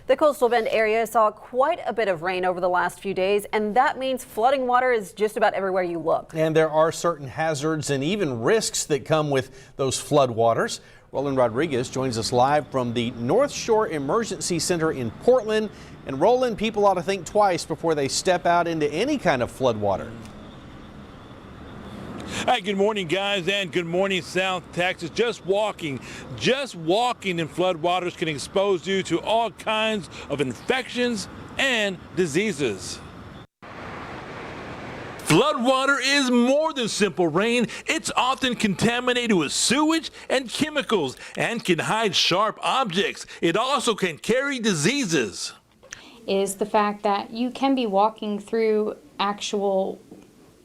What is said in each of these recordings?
The coastal Bend area saw quite a bit of rain over the last few days, and that means flooding water is just about everywhere you look. And there are certain hazards and even risks that come with those floodwaters. Roland Rodriguez joins us live from the North Shore Emergency Center in Portland. And Roland, people ought to think twice before they step out into any kind of floodwater. Hi, good morning, guys, and good morning, South Texas. Just walking in floodwaters can expose you to all kinds of infections and diseases. Floodwater is more than simple rain. It's often contaminated with sewage and chemicals and can hide sharp objects. It also can carry diseases. Is the fact that you can be walking through actual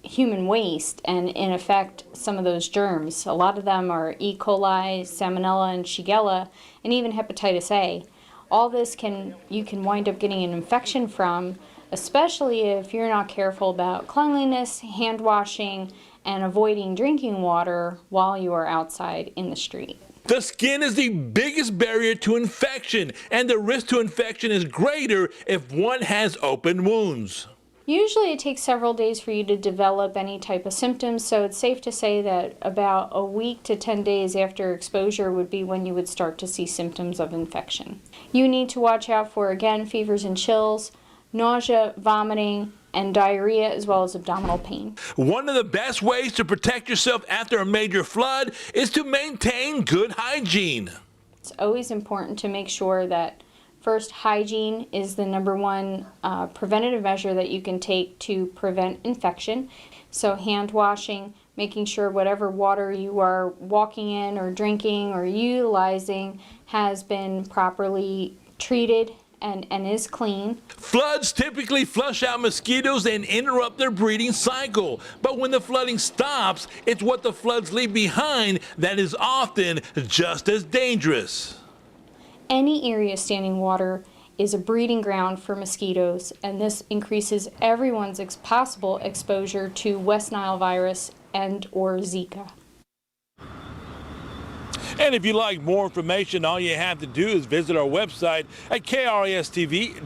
human waste and in effect some of those germs. A lot of them are E. coli, Salmonella, and Shigella, and even hepatitis A. All this you can wind up getting an infection from, especially if you're not careful about cleanliness, hand washing, and avoiding drinking water while you are outside in the street. The skin is the biggest barrier to infection, and the risk to infection is greater if one has open wounds. Usually it takes several days for you to develop any type of symptoms, so it's safe to say that about a week to 10 days after exposure would be when you would start to see symptoms of infection. You need to watch out for, again, fevers and chills, nausea, vomiting, and diarrhea, as well as abdominal pain. One of the best ways to protect yourself after a major flood is to maintain good hygiene. It's always important to make sure that first, hygiene is the #1 preventative measure that you can take to prevent infection. So hand washing, making sure whatever water you are walking in or drinking or utilizing has been properly treated and is clean. Floods typically flush out mosquitoes and interrupt their breeding cycle. But when the flooding stops, it's what the floods leave behind that is often just as dangerous. Any area of standing water is a breeding ground for mosquitoes, and this increases everyone's possible exposure to West Nile virus and/or Zika. And if you'd like more information, all you have to do is visit our website at kristv.com.